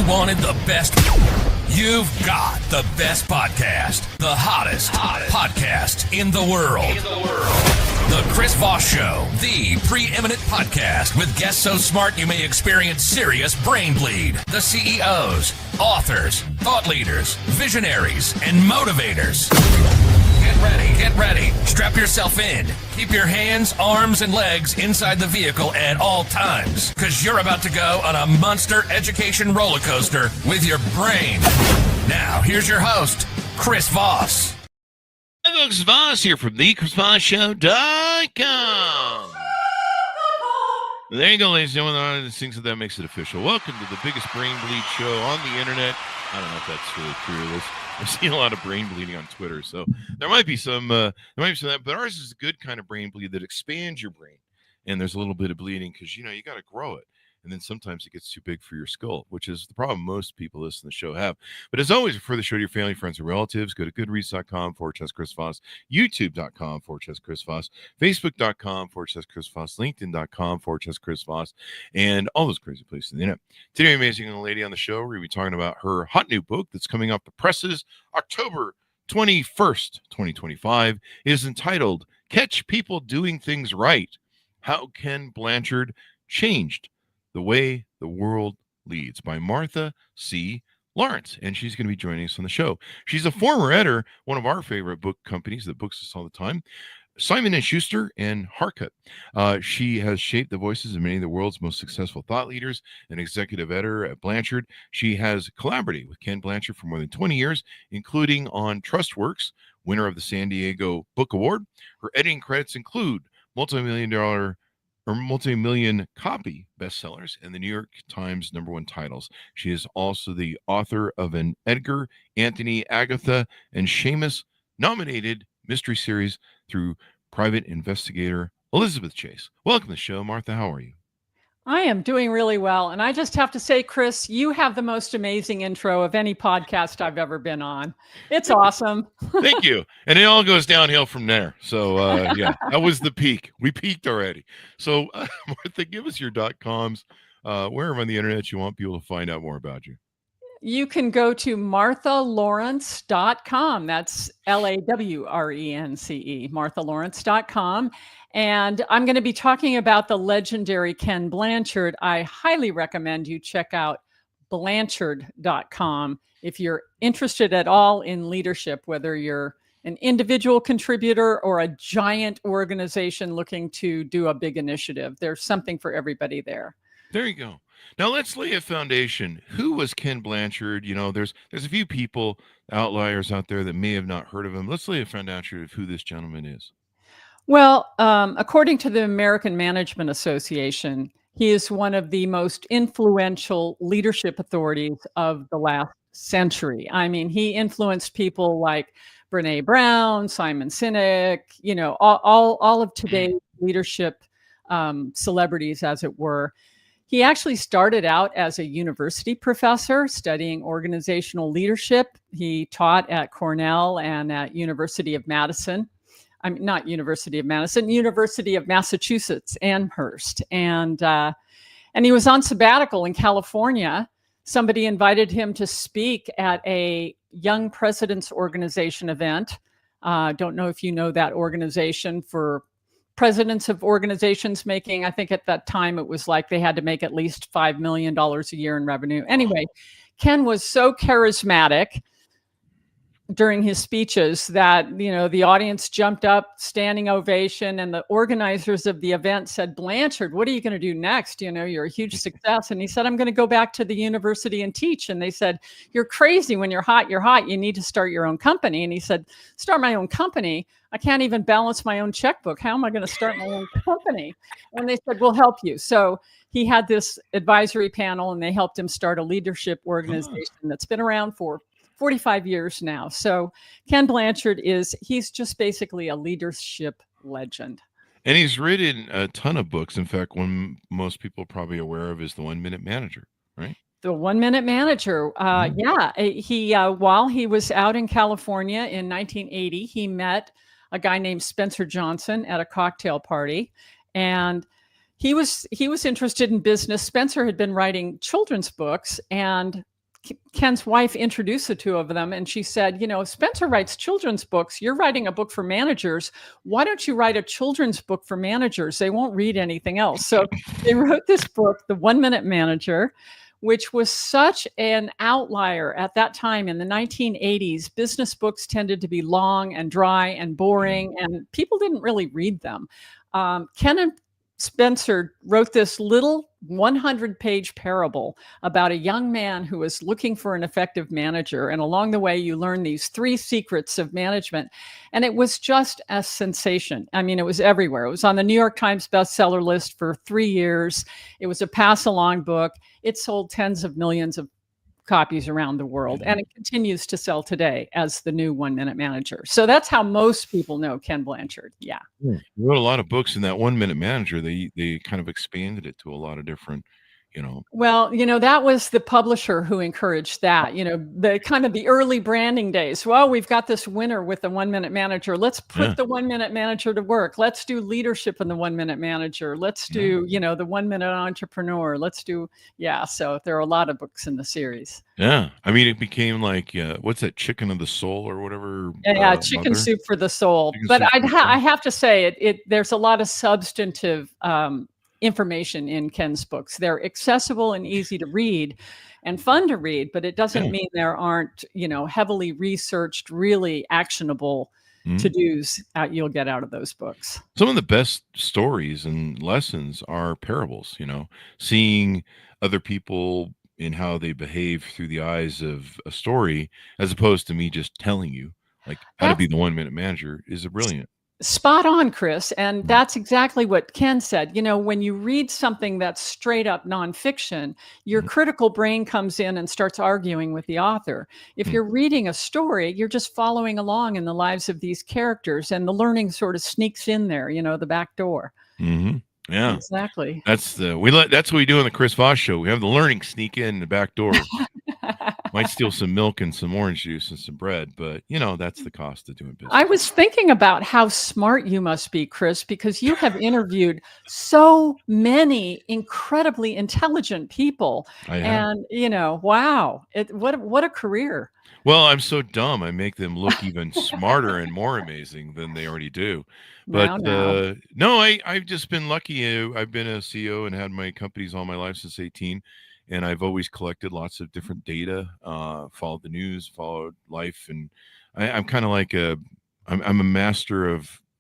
wanted the best? You've got the best podcast, the hottest podcast in the world. The Chris Voss Show, the preeminent podcast with guests so smart you may experience serious brain bleed. The CEOs, authors, thought leaders, visionaries, and motivators. Get ready. Strap yourself in. Keep your hands, arms, and legs inside the vehicle at all times, because you're about to go on a monster education roller coaster with your brain. Now, here's your host, Chris Voss. Hi, folks. Voss here from theChrisVossShow.com. There you go, ladies and gentlemen. Things that makes it official. Welcome to the biggest brain bleed show on the internet. I don't know if that's really true. I've seen a lot of brain bleeding on Twitter, so there might be some of that, but ours is a good kind of brain bleed that expands your brain, and there's a little bit of bleeding because you got to grow it, and then sometimes it gets too big for your skull, which is the problem most people listening to the show have. But as always, refer the show to your family, friends, and relatives. Go to goodreads.com/Chris Voss, youtube.com/Chris Voss, facebook.com/Chris Voss, linkedin.com/Chris Voss, and all those crazy places on the internet. Today, amazing young lady on the show. We're going to be talking about her hot new book that's coming off the presses October 21st, 2025. It is entitled Catch People Doing Things Right: How Ken Blanchard Changed the Way the World Leads, by Martha C. Lawrence, and she's going to be joining us on the show. She's a former editor, one of our favorite book companies that books us all the time, Simon & Schuster and Harcut. She has shaped the voices of many of the world's most successful thought leaders, an executive editor at Blanchard. She has collaborated with Ken Blanchard for more than 20 years, including on TrustWorks, winner of the San Diego Book Award. Her editing credits include multi-million copy bestsellers and the New York Times #1 titles. She is also the author of an Edgar, Anthony, Agatha, and Seamus nominated mystery series through private investigator Elizabeth Chase. Welcome to the show, Martha. How are you? I am doing really well. And I just have to say, Chris, you have the most amazing intro of any podcast I've ever been on. It's awesome. Thank you. And it all goes downhill from there. So, yeah, that was the peak. We peaked already. So, Martha, give us your .coms, wherever on the internet you want people to find out more about you. You can go to marthalawrence.com. That's LAWRENCE, marthalawrence.com. And I'm going to be talking about the legendary Ken Blanchard. I highly recommend you check out Blanchard.com if you're interested at all in leadership, whether you're an individual contributor or a giant organization looking to do a big initiative. There's something for everybody there. There you go. Now let's lay a foundation. Who was Ken Blanchard? There's a few people, outliers out there that may have not heard of him. Let's lay a foundation of who this gentleman is. Well, according to the American Management Association, he is one of the most influential leadership authorities of the last century. I mean, he influenced people like Brene Brown, Simon Sinek, all of today's leadership celebrities, as it were. He actually started out as a university professor studying organizational leadership. He taught at Cornell and at University of Madison. Not University of Madison, University of Massachusetts, Amherst. And he was on sabbatical in California. Somebody invited him to speak at a Young Presidents Organization event. Don't know if you know that organization, for presidents of organizations making, I think at that time it was like they had to make at least $5 million a year in revenue. Anyway, Ken was so charismatic during his speeches that, the audience jumped up, standing ovation, and the organizers of the event said, "Blanchard, what are you going to do next? You're a huge success." And he said, "I'm going to go back to the university and teach." And they said, "You're crazy. When you're hot, you're hot. You need to start your own company." And he said, "Start my own company? I can't even balance my own checkbook. How am I going to start my own company?" And they said, "We'll help you." So he had this advisory panel, and they helped him start a leadership organization that's been around for 45 years now. So Ken Blanchard he's just basically a leadership legend. And he's written a ton of books. In fact, one most people are probably aware of is The 1 Minute Manager, right? The 1 Minute Manager. Yeah. He while he was out in California in 1980, he met a guy named Spencer Johnson at a cocktail party. And he was interested in business. Spencer had been writing children's books, and Ken's wife introduced the two of them, and she said, if Spencer writes children's books, you're writing a book for managers. Why don't you write a children's book for managers? They won't read anything else. So they wrote this book, The 1 Minute Manager, which was such an outlier at that time in the 1980s. Business books tended to be long and dry and boring, and people didn't really read them. Ken and Spencer wrote this little 100-page parable about a young man who was looking for an effective manager. And along the way, you learn these 3 secrets of management. And it was just a sensation. I mean, it was everywhere. It was on the New York Times bestseller list for 3 years. It was a pass-along book. It sold tens of millions of copies around the world, and it continues to sell today as the new 1 Minute Manager. So that's how most people know Ken Blanchard. Yeah. He wrote a lot of books in that 1 Minute Manager. They kind of expanded it to a lot of different, Well, that was the publisher who encouraged that, the kind of the early branding days. Well, we've got this winner with the 1 Minute Manager. Let's put the 1 Minute Manager to work. Let's do leadership in the 1 Minute Manager. Let's do, the 1 Minute Entrepreneur. Let's do, so there are a lot of books in the series. Yeah. I mean, it became like, what's that, Chicken of the Soul or whatever? Yeah, Chicken Soup for the Soul. But I have to say, there's a lot of substantive information in Ken's books. They're accessible and easy to read and fun to read, but it doesn't mean there aren't, heavily researched, really actionable to-dos you'll get out of those books. Some of the best stories and lessons are parables, seeing other people in how they behave through the eyes of a story, as opposed to me just telling you like how to be the 1 Minute Manager is brilliant. Spot on, Chris. And that's exactly what Ken said. When you read something that's straight up nonfiction, your critical brain comes in and starts arguing with the author. If you're reading a story, you're just following along in the lives of these characters, and the learning sort of sneaks in there, the back door. Mm-hmm. Yeah, exactly. That's what we do on the Chris Voss Show. We have the learning sneak in the back door. Might steal some milk and some orange juice and some bread, but that's the cost of doing business. I was thinking about how smart you must be, Chris, because you have interviewed so many incredibly intelligent people. I have. And wow, what a career. Well, I'm so dumb. I make them look even smarter and more amazing than they already do. But no, I've just been lucky. I've been a CEO and had my companies all my life since 18. And I've always collected lots of different data, followed the news, followed life. And I'm kind of like I'm a master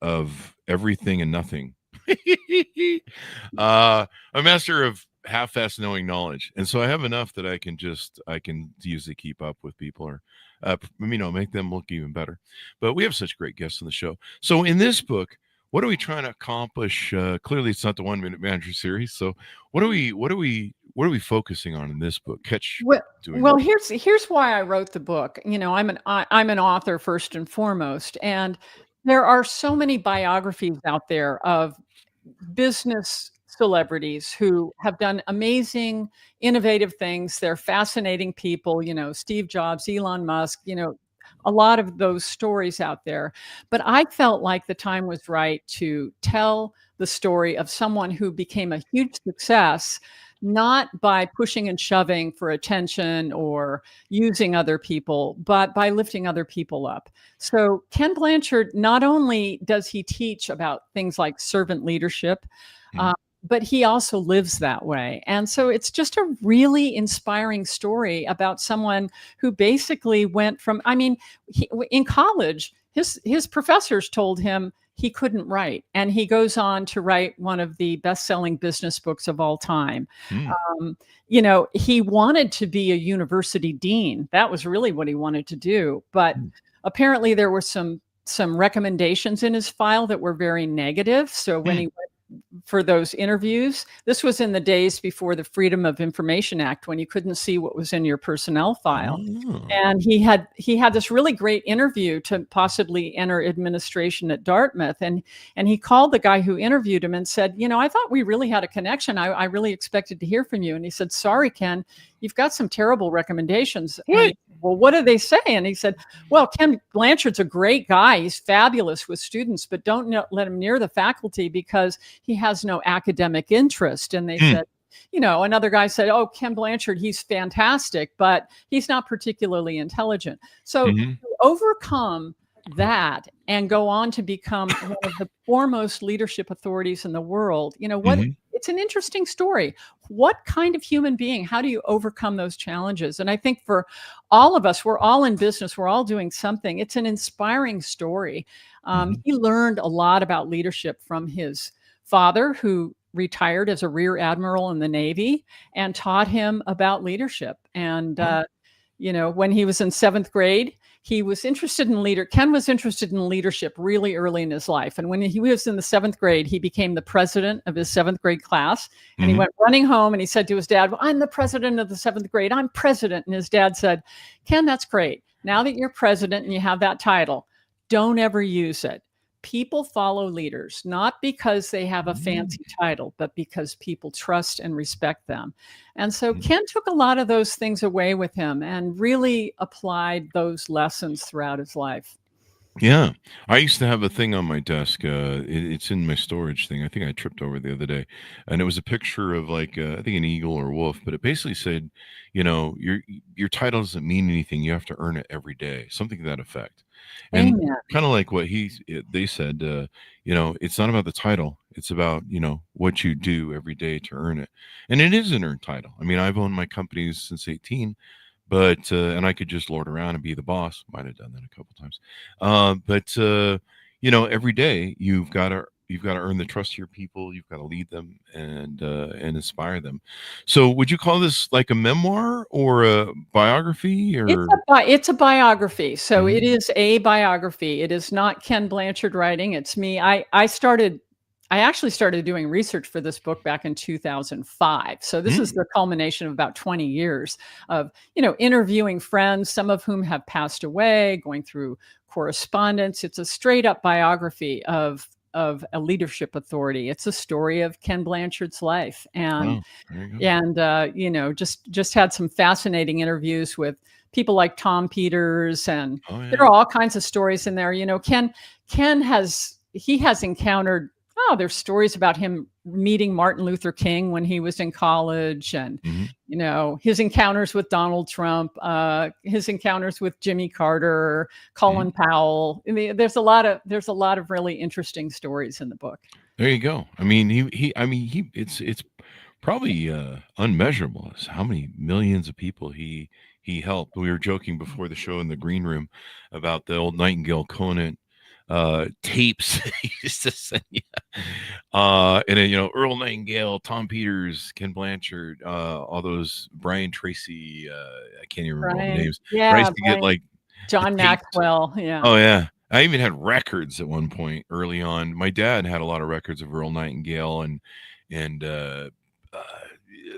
of everything and nothing. A master of half-assed knowing knowledge. And so I have enough that I can usually keep up with people or, make them look even better. But we have such great guests on the show. So in this book, what are we trying to accomplish? Clearly it's not the 1 Minute Manager series. So what are we focusing on in this book? Here's why I wrote the book. I'm an author first and foremost, and there are so many biographies out there of business celebrities who have done amazing, innovative things. They're fascinating people, Steve Jobs, Elon Musk, a lot of those stories out there. But I felt like the time was right to tell the story of someone who became a huge success, not by pushing and shoving for attention or using other people, but by lifting other people up. So Ken Blanchard, not only does he teach about things like servant leadership, but he also lives that way. And so it's just a really inspiring story about someone who basically went from, in college, his professors told him he couldn't write. And he goes on to write one of the best-selling business books of all time. He wanted to be a university dean. That was really what he wanted to do. But apparently there were some recommendations in his file that were very negative. So when he went for those interviews, this was in the days before the Freedom of Information Act, when you couldn't see what was in your personnel file. And he had this really great interview to possibly enter administration at Dartmouth. And he called the guy who interviewed him and said, I thought we really had a connection. I really expected to hear from you. And he said, sorry, Ken, you've got some terrible recommendations. Well, what did they say? And he said, well, Ken Blanchard's a great guy. He's fabulous with students, but don't let him near the faculty because he has no academic interest. And they said, another guy said, oh, Ken Blanchard, he's fantastic, but he's not particularly intelligent. So to overcome that and go on to become one of the foremost leadership authorities in the world, it's an interesting story. What kind of human being, how do you overcome those challenges? And I think for all of us, we're all in business, we're all doing something. It's an inspiring story. He learned a lot about leadership from his father, who retired as a rear admiral in the Navy, and taught him about leadership. And, when he was in 7th grade, he was interested in Ken was interested in leadership really early in his life. And when he was in the 7th grade, he became the president of his 7th grade class. And he went running home and he said to his dad, well, I'm the president of the 7th grade. I'm president. And his dad said, Ken, that's great. Now that you're president and you have that title, don't ever use it. People follow leaders, not because they have a fancy title, but because people trust and respect them. And so Ken took a lot of those things away with him and really applied those lessons throughout his life. Yeah. I used to have a thing on my desk. It's in my storage thing. I think I tripped over the other day. And it was a picture of I think an eagle or a wolf, but it basically said, your title doesn't mean anything. You have to earn it every day. Something to that effect. And kind of like what they said, it's not about the title. It's about, what you do every day to earn it. And it is an earned title. I mean, I've owned my companies since 18. But and I could just lord around and be the boss. Might have done that a couple times. But every day you've got to earn the trust of your people. You've got to lead them and inspire them. So would you call this like a memoir or a biography? Or it's a biography. So it is a biography. It is not Ken Blanchard writing. It's me. I actually started doing research for this book back in 2005. So this is the culmination of about 20 years of, interviewing friends, some of whom have passed away, going through correspondence. It's a straight up biography of a leadership authority. It's a story of Ken Blanchard's life. And, just had some fascinating interviews with people like Tom Peters. And there are all kinds of stories in there. Ken has encountered, there's stories about him meeting Martin Luther King when he was in college, and his encounters with Donald Trump, his encounters with Jimmy Carter, Colin Powell. I mean, there's a lot of really interesting stories in the book. There you go. I mean, it's probably unmeasurable as how many millions of people he helped. We were joking before the show in the green room about the old Nightingale Conant tapes he used to send you. And then, Earl Nightingale, Tom Peters, Ken Blanchard, all those, Brian Tracy, I can't even remember all the names. Yeah, I used to get like John Maxwell. Yeah. Oh yeah. I even had records at one point early on. My dad had a lot of records of Earl Nightingale and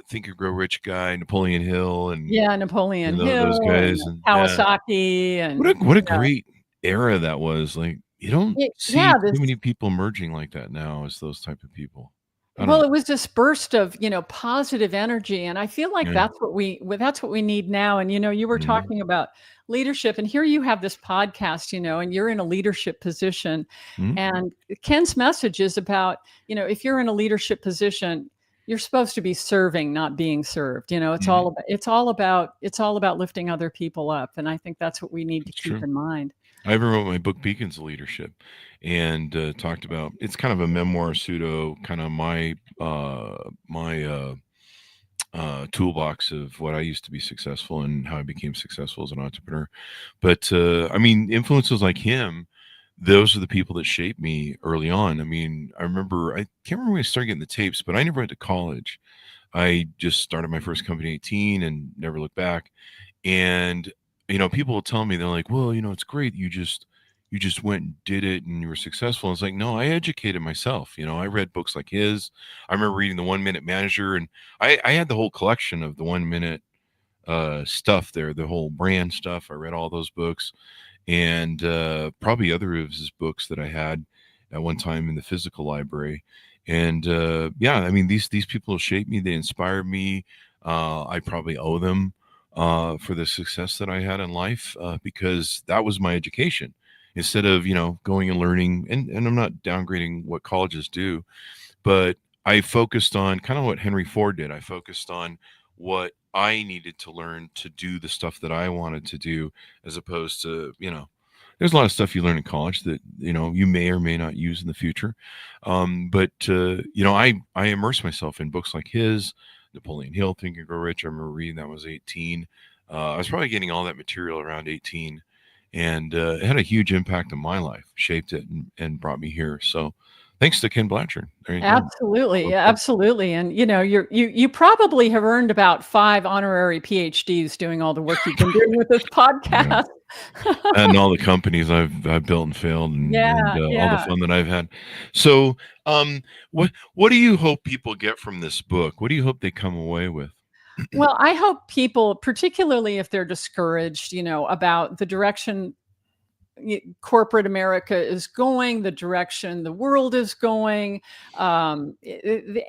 Think and Grow Rich guy, Napoleon Hill, and Napoleon Hill, those guys, and Kawasaki, and what a great era that was. Like, you don't see too many people emerging like that now as those type of people. Well, it was this burst of, positive energy. And I feel like that's what we need now. And, you were talking about leadership, and here you have this podcast, and you're in a leadership position. And Ken's message is about, if you're in a leadership position, you're supposed to be serving, not being served. It's all about lifting other people up. And I think that's what we need to keep in mind. I ever wrote my book Beacons of Leadership, and talked about, it's kind of a memoir pseudo, kind of my toolbox of what I used to be successful and how I became successful as an entrepreneur. But influences like him, those are the people that shaped me early on. I mean, I can't remember when I started getting the tapes, but I never went to college. I just started my first company at 18 and never looked back. And people will tell me, they're like, well, it's great. You just went and did it and you were successful. And it's like, no, I educated myself. I read books like his. I remember reading the 1 Minute Manager, and I had the whole collection of the 1 Minute stuff there, the whole brand stuff. I read all those books, and probably other of his books that I had at one time in the physical library. And these people shaped me. They inspired me. I probably owe them for the success that I had in life, because that was my education. Instead of, going and learning, and I'm not downgrading what colleges do, but I focused on kind of what Henry Ford did. I focused on what I needed to learn to do the stuff that I wanted to do, as opposed to, there's a lot of stuff you learn in college that, you may or may not use in the future. I immerse myself in books like his, Napoleon Hill, Think and Grow Rich. I remember reading that when I was 18. I was probably getting all that material around 18, and it had a huge impact on my life, shaped it, and brought me here. So thanks to Ken Blanchard. There you go. Absolutely. Yeah, absolutely. And you probably have earned about 5 honorary PhDs doing all the work you've been doing with this podcast. And all the companies I've built and failed, and all the fun that I've had. So, what do you hope people get from this book? What do you hope they come away with? Well, I hope people, particularly if they're discouraged, about the direction corporate America is going, the direction the world is going,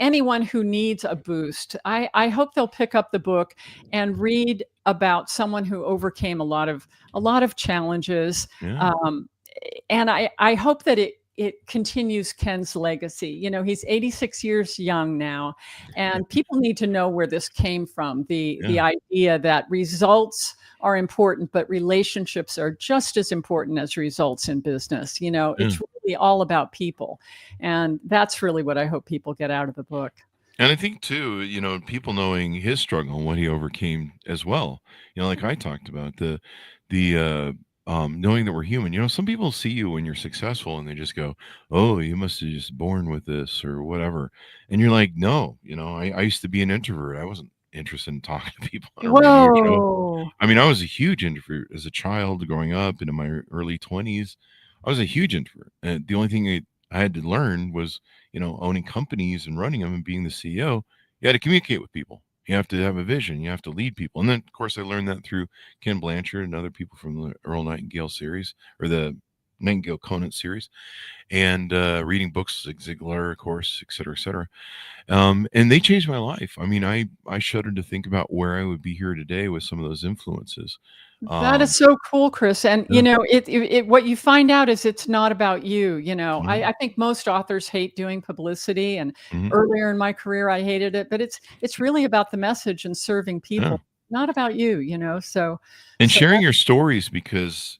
anyone who needs a boost, I hope they'll pick up the book and read about someone who overcame a lot of challenges. Yeah. And I hope that it continues Ken's legacy. He's 86 years young now, and people need to know where this came from. The idea that results are important, but relationships are just as important as results in business. It's really all about people. And that's really what I hope people get out of the book. And I think too, people knowing his struggle and what he overcame as well. Like I talked about, the knowing that we're human. Some people see you when you're successful and they just go, "Oh, you must have just born with this," or whatever. And you're like, "No, I used to be an introvert. I wasn't interested in talking to people on a radio show." I mean, I was a huge introvert as a child growing up, and in my early 20s, I was a huge introvert. And the only thing I had to learn was, owning companies and running them and being the CEO. You had to communicate with people. You have to have a vision. You have to lead people. And then, of course, I learned that through Ken Blanchard and other people from the Earl Nightingale series, or the Nightingale Conant series, and reading books like Ziglar, of course, et cetera, et cetera. And they changed my life. I mean, I shuddered to think about where I would be here today with some of those influences. That is so cool, Chris. And what you find out is it's not about you. I think most authors hate doing publicity, and earlier in my career I hated it, but it's really about the message and serving people, not about you. Sharing your stories, because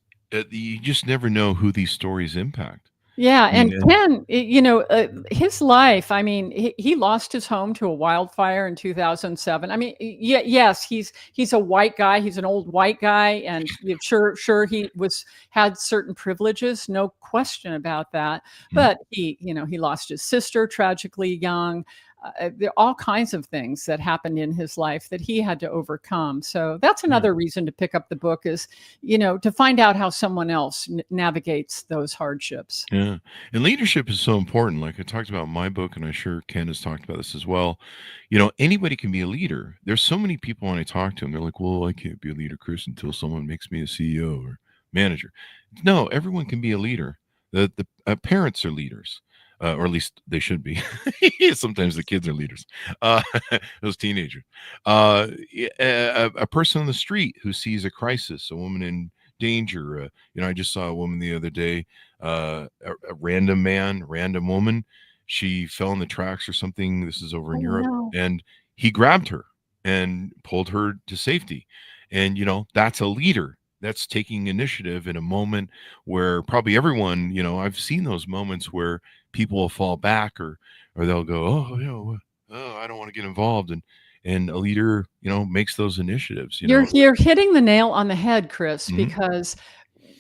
you just never know who these stories impact. Yeah. And Ken, his life, I mean, he lost his home to a wildfire in 2007. I mean, yes, he's a white guy. He's an old white guy. And sure, he had certain privileges, no question about that. But he lost his sister tragically young. There are all kinds of things that happened in his life that he had to overcome. So that's another reason to pick up the book, is, to find out how someone else navigates those hardships. Yeah. And leadership is so important. Like I talked about in my book, and I'm sure Ken has talked about this as well. Anybody can be a leader. There's so many people when I talk to them, they're like, "Well, I can't be a leader, Chris, until someone makes me a CEO or manager." No, everyone can be a leader. The parents are leaders. Or at least they should be. Sometimes the kids are leaders. Those teenagers. A person on the street who sees a crisis, a woman in danger. I just saw a woman the other day, a random woman. She fell in the tracks or something. This is over in Europe. No. And he grabbed her and pulled her to safety. And, that's a leader. That's taking initiative in a moment where probably everyone, I've seen those moments where people will fall back, or they'll go, I don't want to get involved. And a leader, makes those initiatives. You're hitting the nail on the head, Chris, because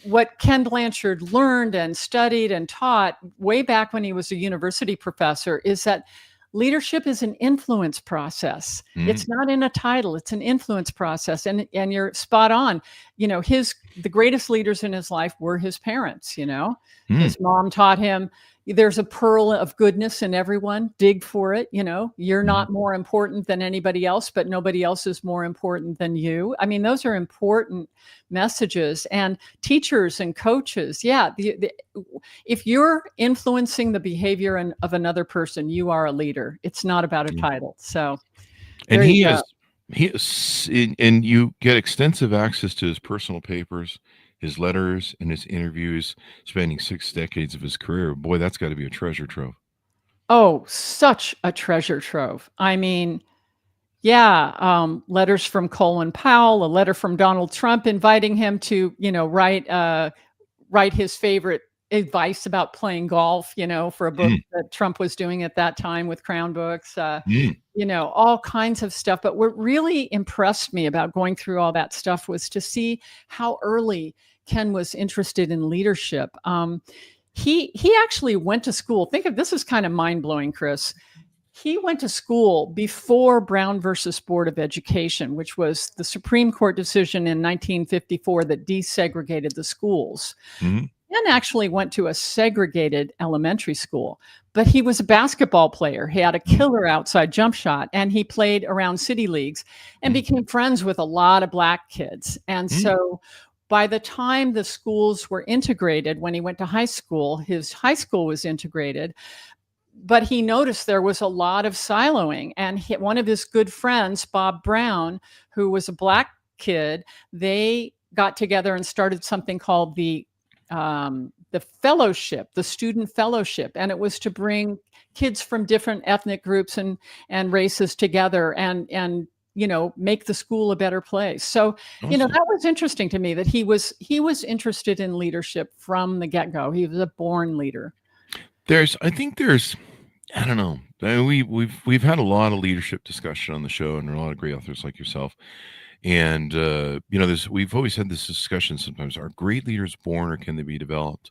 what Ken Blanchard learned and studied and taught way back when he was a university professor is that leadership is an influence process. It's not in a title. It's an influence process. And you're spot on. The greatest leaders in his life were his parents. His mom taught him, there's a pearl of goodness in everyone. Dig for it. You're not more important than anybody else, but nobody else is more important than you. I mean, those are important messages. And teachers and coaches, if you're influencing the behavior of another person, you are a leader. It's not about a title. So, and he is, and you get extensive access to his personal papers, his letters, and his interviews, spanning 6 decades of his career. Boy, that's got to be a treasure trove. Oh, such a treasure trove. I mean, yeah, letters from Colin Powell, a letter from Donald Trump inviting him to, write his favorite advice about playing golf, for a book Mm, that Trump was doing at that time with Crown Books, mm, all kinds of stuff. But what really impressed me about going through all that stuff was to see how early Ken was interested in leadership. He actually went to school. Think of this is kind of mind blowing, Chris. He went to school before Brown versus Board of Education, which was the Supreme Court decision in 1954 that desegregated the schools. mm, Ken actually went to a segregated elementary school, but he was a basketball player. He had a mm, killer outside jump shot, and he played around city leagues and mm, became friends with a lot of Black kids. And mm. so by the time the schools were integrated, when he went to high school, his high school was integrated, but he noticed there was a lot of siloing. And one of his good friends, Bob Brown, who was a Black kid, they got together and started something called the fellowship, the student fellowship, and it was to bring kids from different ethnic groups and races together and make the school a better place. So Awesome. that was interesting to me that he was interested in leadership from the get-go. He was a born leader. I think there's, I don't know. We've had a lot of leadership discussion on the show, and there are a lot of great authors like yourself. And we've always had this discussion. Sometimes, are great leaders born, or can they be developed?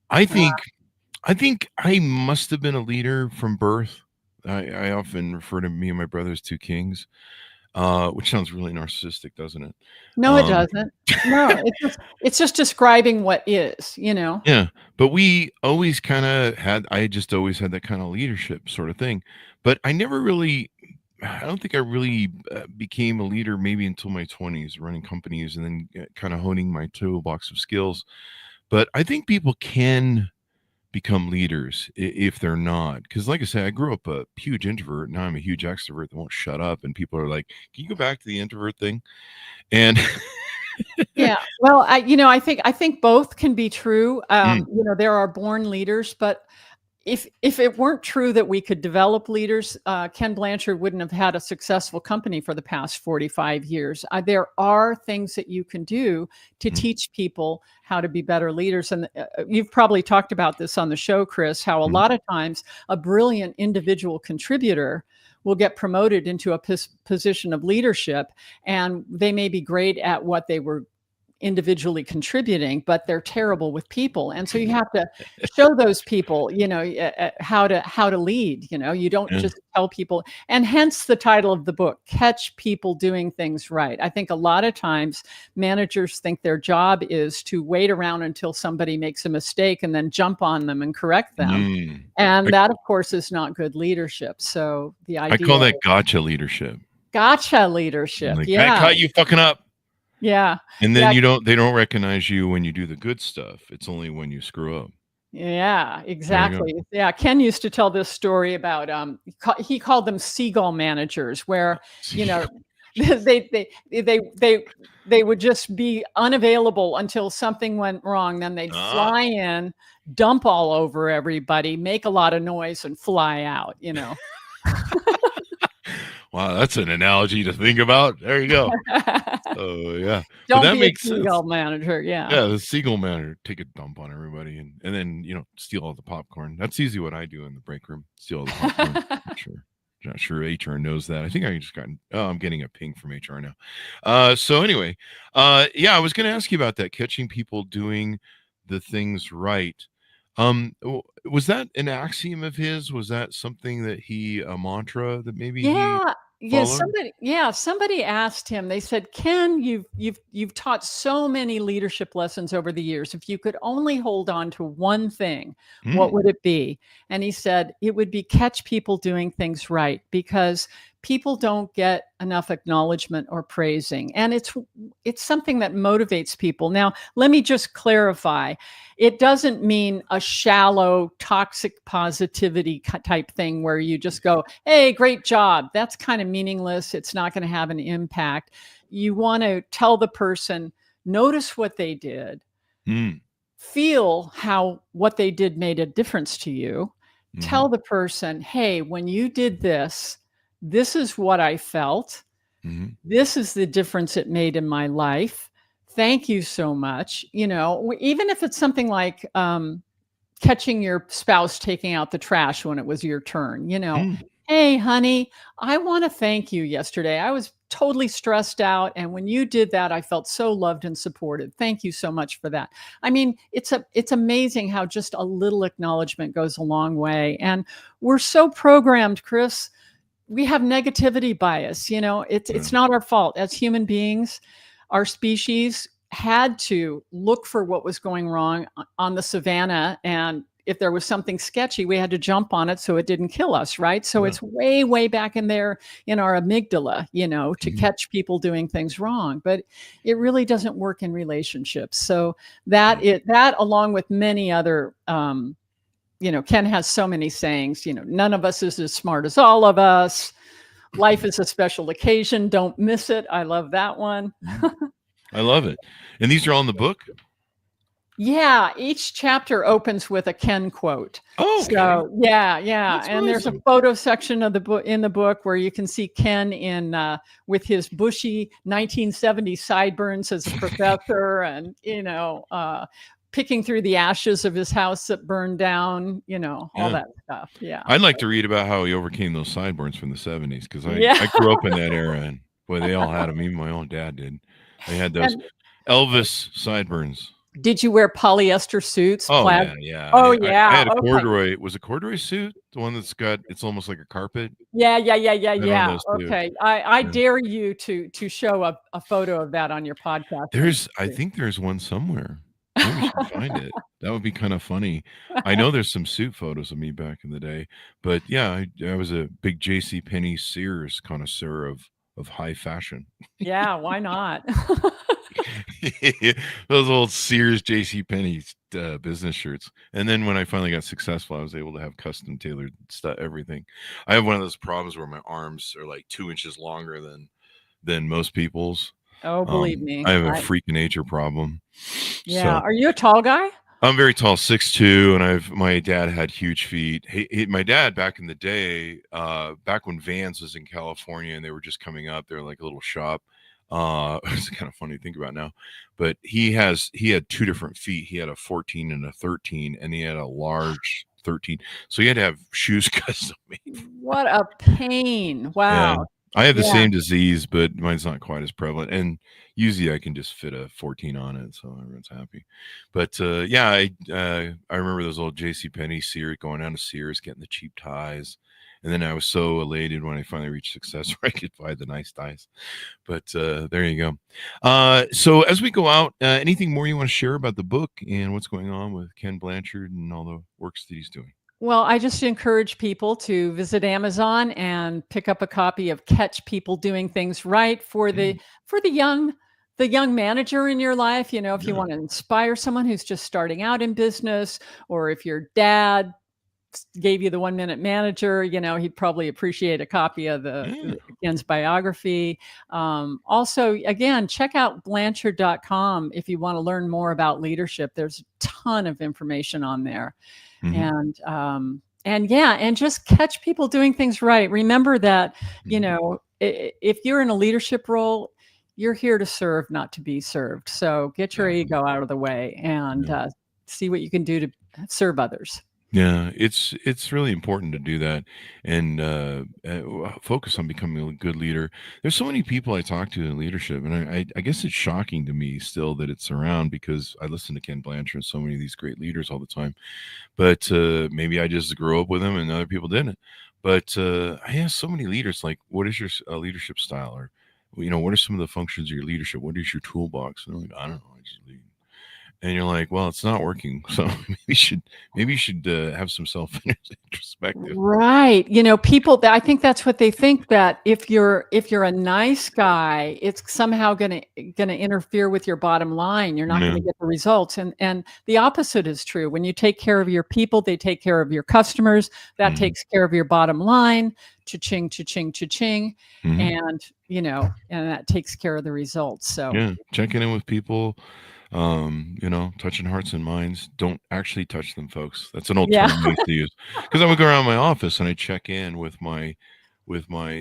I think I must have been a leader from birth. I often refer to me and my brother as two kings, which sounds really narcissistic, doesn't it? No, it doesn't. No, it's just describing what is. Yeah, but we always kind of had. I just always had that kind of leadership sort of thing, but I never really. I don't think I really became a leader maybe until my 20s, running companies and then kind of honing my toolbox of skills. But I think people can become leaders if they're not. Because, like I said, I grew up a huge introvert. Now I'm a huge extrovert that won't shut up. And people are like, "Can you go back to the introvert thing?" And Yeah. Well, I think both can be true. Mm, There are born leaders, but if it weren't true that we could develop leaders, Ken Blanchard wouldn't have had a successful company for the past 45 years. There are things that you can do to mm, teach people how to be better leaders. And you've probably talked about this on the show, Chris, how a mm. lot of times a brilliant individual contributor will get promoted into a position of leadership, and they may be great at what they were individually contributing, but they're terrible with people. And so you have to show those people, how to lead. You don't Yeah. just tell people. And hence the title of the book, Catch People Doing Things Right. I think a lot of times managers think their job is to wait around until somebody makes a mistake and then jump on them and correct them. Mm. And I, that, of course, is not good leadership. So the I idea call that gotcha leadership. gotcha leadership. Like, I Yeah. caught you fucking up. Yeah. And Yeah. then they don't recognize you when you do the good stuff. It's only when you screw up. Yeah, There you go. exactly. Yeah, Ken used to tell this story about he called them seagull managers, where they would just be unavailable until something went wrong. Then they'd fly in, dump all over everybody, make a lot of noise, and fly out. Wow, that's an analogy to think about. There you go. Oh yeah, but Don't that be makes a sense. seagull manager. Yeah. Yeah, the seagull manager, take a dump on everybody and then steal all the popcorn. That's usually what I do in the break room. Steal all the popcorn. Not sure HR knows that. I think I just got. Oh, I'm getting a ping from HR now. So anyway, yeah, I was going to ask you about that, catching people doing the things right. Was that an axiom of his? Was that something that a mantra that maybe he Yeah, followed? somebody asked him. They said, "Ken, you've taught so many leadership lessons over the years. If you could only hold on to one thing, what Mm, would it be?" And he said, "It would be catch people doing things right, because people don't get enough acknowledgement or praising, and it's something that motivates people." Now, let me just clarify. It doesn't mean a shallow, toxic positivity type thing where you just go, "Hey, great job." That's kind of meaningless. It's not going to have an impact. You want to tell the person, notice what they did, mm, feel how what they did made a difference to you, tell the person, hey, when you did this, this is what I felt. This is the difference it made in my life. Thank you so much. Even if it's something like catching your spouse taking out the trash when it was your turn, hey, honey, I want to thank you yesterday. I was totally stressed out. And when you did that, I felt so loved and supported. Thank you so much for that. I mean, it's amazing how just a little acknowledgement goes a long way. And we're so programmed, Chris. We have negativity bias. It's not our fault. As human beings, our species had to look for what was going wrong on the savannah. And if there was something sketchy, we had to jump on it so it didn't kill us, right? So it's way, way back in there in our amygdala, to catch people doing things wrong. But it really doesn't work in relationships. So that along with many other, Ken has so many sayings, none of us is as smart as all of us. Life is a special occasion. Don't miss it. I love that one. I love it. And these are all in the book? Yeah, each chapter opens with a Ken quote. Oh, okay. So yeah. That's and there's awesome. a photo section of the book in the book where you can see Ken in with his bushy 1970s sideburns as a professor, and picking through the ashes of his house that burned down. All that stuff. Yeah, I'd like to read about how he overcame those sideburns from the 70s, because I grew up in that era, and boy, they all had them. Even my own dad did. They had those Elvis sideburns. Did you wear polyester suits? Oh, plaid? yeah. Oh, I yeah. had a Okay. corduroy. Was a corduroy suit the one that's it's almost like a carpet? Yeah. those two. Okay. I dare you to show a photo of that on your podcast. I think there's one somewhere. Maybe we should find it. That would be kind of funny. I know there's some suit photos of me back in the day, but yeah, I was a big JCPenney Sears connoisseur of high fashion. Yeah, why not? Those old Sears JCPenney business shirts. And then when I finally got successful, I was able to have custom tailored stuff, everything. I have one of those problems where my arms are like 2 inches longer than most people's. Oh, believe me. I have a freak of nature problem. Yeah. So, Are you a tall guy? I'm very tall, 6'2", and my dad had huge feet. My dad back in the day, back when Vans was in California and they were just coming up, they were like a little shop. It's kind of funny to think about now, but he had 2 different feet. He had a 14 and a 13, and he had a large 13. So he had to have shoes custom made. What a pain. Wow. Yeah. I have the same disease, but mine's not quite as prevalent. And usually I can just fit a 14 on it, so everyone's happy. But I remember those old JCPenney Sears, going down to Sears, getting the cheap ties. And then I was so elated when I finally reached success where I could buy the nice ties. But there you go. So as we go out, anything more you want to share about the book and what's going on with Ken Blanchard and all the works that he's doing? Well, I just encourage people to visit Amazon and pick up a copy of Catch People Doing Things Right for the young manager in your life. If you want to inspire someone who's just starting out in business, or if your dad gave you the 1-minute manager, he'd probably appreciate a copy of Ken's biography. Also, again, check out Blanchard.com if you want to learn more about leadership. There's a ton of information on there. Mm-hmm. And just catch people doing things right. Remember that, if you're in a leadership role, you're here to serve, not to be served. So get your ego out of the way and see what you can do to serve others. Yeah, it's really important to do that and focus on becoming a good leader. There's so many people I talk to in leadership, and I guess it's shocking to me still that it's around, because I listen to Ken Blanchard and so many of these great leaders all the time. But maybe I just grew up with them and other people didn't. But I ask so many leaders, like, what is your leadership style? Or, what are some of the functions of your leadership? What is your toolbox? And I'm like, I don't know, I just lead. And you're like, well, it's not working. So maybe you should have some self-introspective. Right. People, I think that's what they think, that if you're a nice guy, it's somehow going to interfere with your bottom line. You're not going to get the results. And the opposite is true. When you take care of your people, they take care of your customers. That takes care of your bottom line. Cha-ching, cha-ching, cha-ching. And, and that takes care of the results. So checking in with people. Touching hearts and minds. Don't actually touch them, folks. That's an old Yeah. term I used to use, because I would go around my office and I check in with my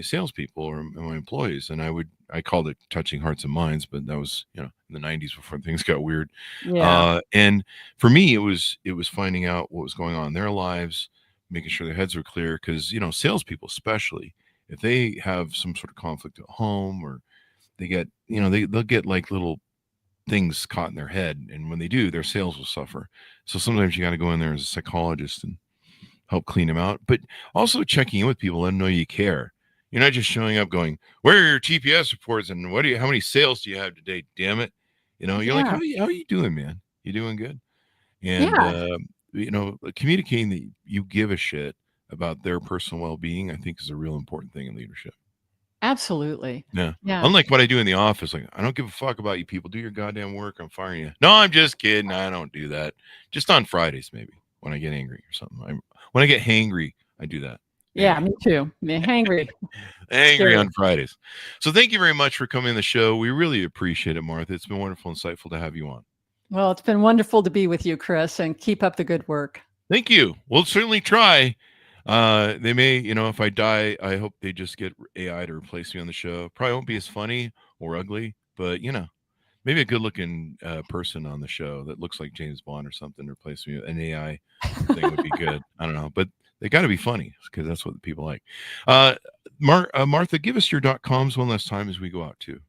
salespeople or my employees, and I called it touching hearts and minds, but that was in the 90s before things got weird. Yeah. And for me, it was finding out what was going on in their lives, making sure their heads were clear, because salespeople, especially if they have some sort of conflict at home, or they get they'll get like little things caught in their head, and when they do, their sales will suffer. So sometimes you got to go in there as a psychologist and help clean them out, but also checking in with people, let them know you care. You're not just showing up going, "Where are your TPS reports and how many sales do you have today? Damn it!" You're like, Yeah. how are you doing, man? You doing good? And Yeah. communicating that you give a shit about their personal well-being, I think, is a real important thing in leadership. Absolutely. Yeah. Yeah. Unlike what I do in the office, like, I don't give a fuck about you people. Do your goddamn work. I'm firing you. No, I'm just kidding. I don't do that. Just on Fridays, maybe, when I get angry or something. When I get hangry, I do that. Yeah, Anyway. me too. Me hangry. Angry Scary. on Fridays. So thank you very much for coming on the show. We really appreciate it, Martha. It's been wonderful and insightful to have you on. Well, it's been wonderful to be with you, Chris, and keep up the good work. Thank you. We'll certainly try. They may, if I die, I hope they just get AI to replace me on the show. Probably won't be as funny or ugly, but maybe a good-looking person on the show that looks like James Bond or something to replace me. An AI thing would be good. I don't know, but they got to be funny, because that's what the people like. Martha, give us your .coms one last time as we go out too.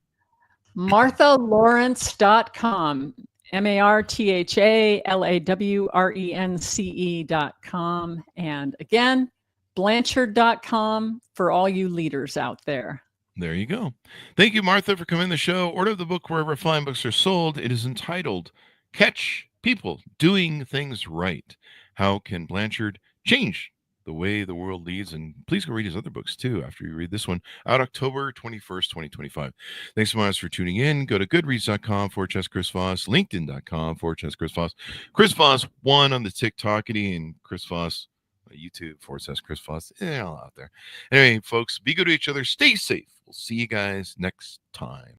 MarthaLawrence.com. MarthaLawrence.com. And again, Blanchard.com for all you leaders out there. There you go. Thank you, Martha, for coming on the show. Order the book wherever fine books are sold. It is entitled Catch People Doing Things Right. How Can Blanchard Change the Way the World Leads? And please go read his other books too after you read this one, out October 21st, 2025. Thanks so much for tuning in. Go to goodreads.com/Chris Voss, linkedin.com/Chris Voss, Chris Voss 1 on the TikTokity, and Chris Voss YouTube/Chris Voss. All out there. Anyway, folks, be good to each other. Stay safe. We'll see you guys next time.